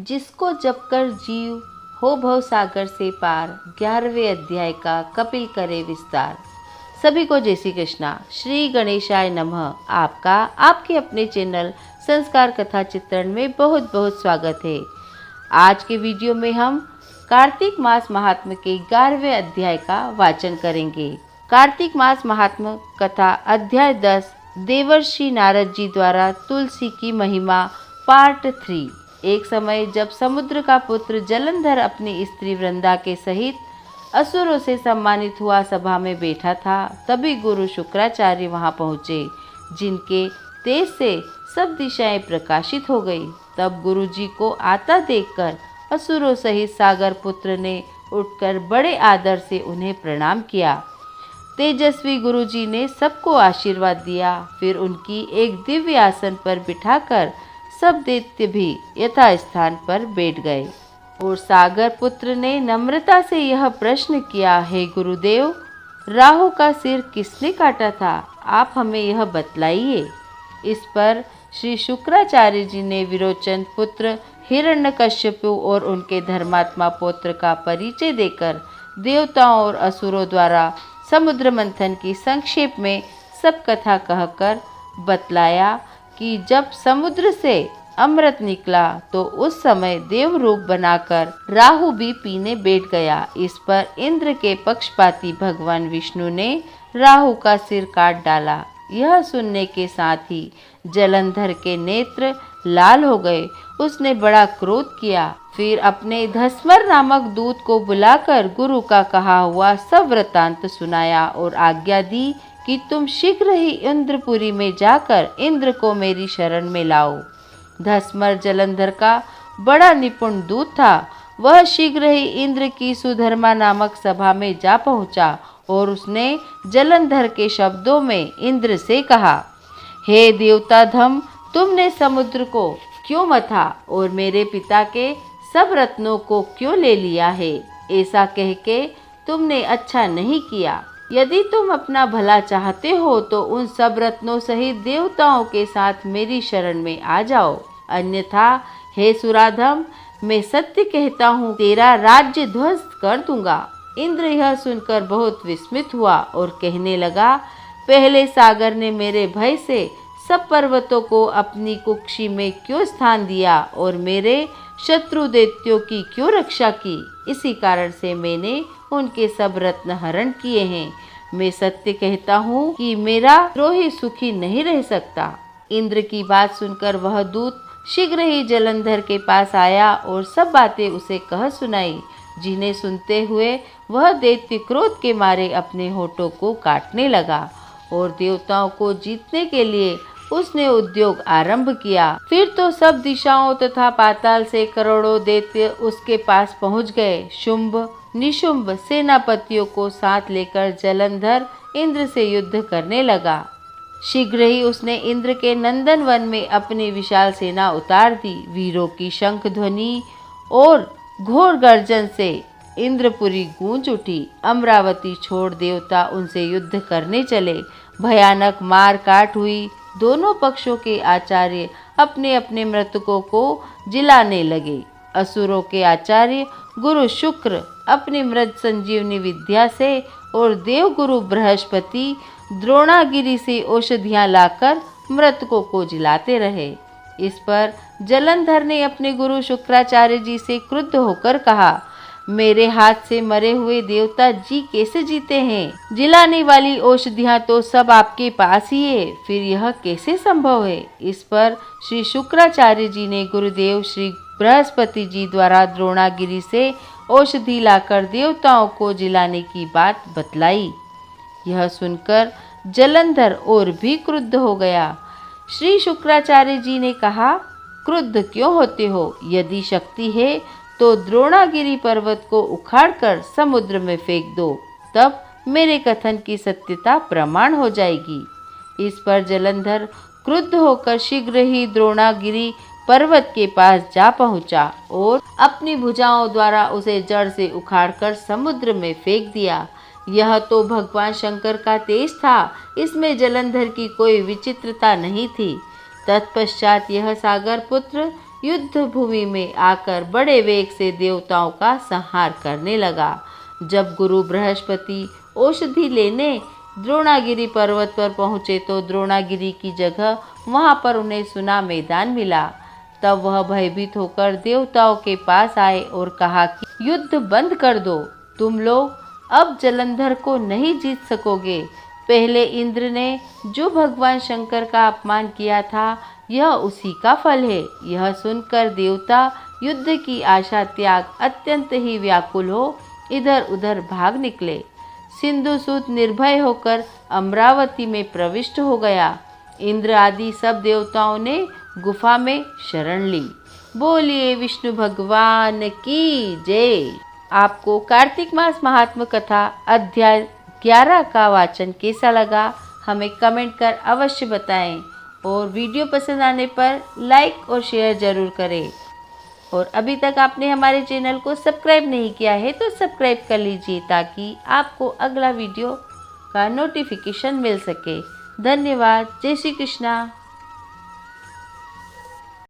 जिसको जपकर जीव हो भव सागर से पार। 11वें अध्याय का कपिल करे विस्तार। सभी को जय श्री कृष्णा। श्री गणेशाय नमः। आपका आपके अपने चैनल संस्कार कथा चित्रण में बहुत बहुत स्वागत है। आज के वीडियो में हम कार्तिक मास महात्म्य के 11वें अध्याय का वाचन करेंगे। कार्तिक मास महात्म्य कथा अध्याय 10 देवर्षि नारद जी द्वारा तुलसी की महिमा पार्ट 3। एक समय जब समुद्र का पुत्र जलंधर अपनी स्त्री वृंदा के सहित असुरों से सम्मानित हुआ सभा में बैठा था, तभी गुरु शुक्राचार्य वहां पहुँचे, जिनके तेज से सब दिशाएं प्रकाशित हो गई। तब गुरु जी को आता देखकर असुरों सहित सागर पुत्र ने उठकर बड़े आदर से उन्हें प्रणाम किया। तेजस्वी गुरु जी ने सबको आशीर्वाद दिया। फिर उनकी एक दिव्य आसन पर बिठाकर सब दैत्य भी यथास्थान पर बैठ गए और सागर पुत्र ने नम्रता से यह प्रश्न किया, हे गुरुदेव, राहु का सिर किसने काटा था? आप हमें यह बतलाइए। इस पर श्री शुक्राचार्य जी ने विरोचन पुत्र हिरण्यकश्यपु और उनके धर्मात्मा पुत्र का परिचय देकर देवताओं और असुरों द्वारा समुद्र मंथन की संक्षेप में सब कथा कहकर बतलाया कि जब समुद्र से अमृत निकला तो उस समय देव रूप बनाकर राहु भी पीने बैठ गया। इस पर इंद्र के पक्षपाती भगवान विष्णु ने राहु का सिर काट डाला। यह सुनने के साथ ही जलंधर के नेत्र लाल हो गए। उसने बड़ा क्रोध किया। फिर अपने धस्मर नामक दूत को बुलाकर गुरु का कहा हुआ सब वृतांत सुनाया और आज्ञा दी कि तुम शीघ्र ही इंद्रपुरी में जाकर इंद्र को मेरी शरण में लाओ। धस्मर जलंधर का बड़ा निपुण दूत था। वह शीघ्र ही इंद्र की सुधर्मा नामक सभा में जा पहुंचा और उसने जलंधर के शब्दों में इंद्र से कहा, हे देवता धम, तुमने समुद्र को क्यों मथा और मेरे पिता के सब रत्नों को क्यों ले लिया है? ऐसा कह के तुमने अच्छा नहीं किया। यदि तुम अपना भला चाहते हो तो उन सब रत्नों सहित देवताओं के साथ मेरी शरण में आ जाओ, अन्यथा हे सुराधम, मैं सत्य कहता हूँ, तेरा राज्य ध्वस्त कर दूंगा। इंद्र यह सुनकर बहुत विस्मित हुआ और कहने लगा, पहले सागर ने मेरे भय से सब पर्वतों को अपनी कुक्षी में क्यों स्थान दिया और मेरे शत्रु दैत्यों की क्यों रक्षा की? इसी कारण से मैंने उनके सब रत्न हरण किए हैं। मैं सत्य कहता हूँ कि मेरा द्रोही सुखी नहीं रह सकता। इंद्र की बात सुनकर वह दूत शीघ्र ही जलंधर के पास आया और सब बातें उसे कह सुनाई, जिन्हें सुनते हुए वह दैत्य क्रोध के मारे अपने होठों को काटने लगा और देवताओं को जीतने के लिए उसने उद्योग आरंभ किया। फिर तो सब दिशाओं तथा पाताल से करोड़ों दैत्य उसके पास पहुंच गए। शुंभ निशुंभ सेनापतियों को साथ लेकर जलंधर इंद्र से युद्ध करने लगा। शीघ्र ही उसने इंद्र के नंदन वन में अपनी विशाल सेना उतार दी। वीरों की शंख ध्वनि और घोर गर्जन से इंद्रपुरी गूंज उठी। अमरावती छोड़ देवता उनसे युद्ध करने चले। भयानक मार काट हुई। दोनों पक्षों के आचार्य अपने अपने मृतकों को जिलाने लगे। असुरों के आचार्य गुरु शुक्र अपनी मृत संजीवनी विद्या से और देव गुरु बृहस्पति द्रोणागिरी से औषधियां लाकर मृतकों को जिलाते रहे। इस पर जलंधर ने अपने गुरु शुक्राचार्य जी से क्रुद्ध होकर कहा, मेरे हाथ से मरे हुए देवता जी कैसे जीते हैं? जिलाने वाली औषधियां तो सब आपके पास ही है, फिर यह कैसे संभव है? इस पर श्री शुक्राचार्य जी ने गुरुदेव श्री बृहस्पति जी द्वारा द्रोणागिरी से औषधि लाकर देवताओं को जिलाने की बात बतलाई। यह सुनकर जलंधर और भी क्रुद्ध हो गया। श्री शुक्राचार्य जी ने कहा, क्रुद्ध क्यों होते हो? यदि शक्ति है तो द्रोणागिरी पर्वत को उखाड़कर समुद्र में फेंक दो, तब मेरे कथन की सत्यता प्रमाण हो जाएगी। इस पर जलंधर क्रुद्ध होकर शीघ्र ही द्रोणागिरी पर्वत के पास जा पहुंचा और अपनी भुजाओं द्वारा उसे जड़ से उखाड़कर समुद्र में फेंक दिया। यह तो भगवान शंकर का तेज था, इसमें जलंधर की कोई विचित्रता नहीं थी। तत्पश्चात यह सागर पुत्र युद्ध भूमि में आकर बड़े वेग से देवताओं का संहार करने लगा। जब गुरु बृहस्पति औषधि लेने द्रोणागिरी पर्वत पर पहुँचे तो द्रोणागिरी की जगह वहाँ पर उन्हें सुना मैदान मिला। तब वह भयभीत होकर देवताओं के पास आए और कहा कि युद्ध बंद कर दो, तुम लोग अब जलंधर को नहीं जीत सकोगे। पहले इंद्र ने जो भगवान शंकर का अपमान किया था यह उसी का फल है। यह सुनकर देवता युद्ध की आशा त्याग अत्यंत ही व्याकुल हो इधर उधर भाग निकले। सिंधुसूत निर्भय होकर अमरावती में प्रविष्ट हो गया। इंद्र आदि सब देवताओं ने गुफा में शरण ली। बोलिए विष्णु भगवान की जय। आपको कार्तिक मास महात्म कथा अध्याय 11 का वाचन कैसा लगा हमें कमेंट कर अवश्य बताएं और वीडियो पसंद आने पर लाइक और शेयर ज़रूर करें। और अभी तक आपने हमारे चैनल को सब्सक्राइब नहीं किया है तो सब्सक्राइब कर लीजिए ताकि आपको अगला वीडियो का नोटिफिकेशन मिल सके। धन्यवाद। जय श्री कृष्णा।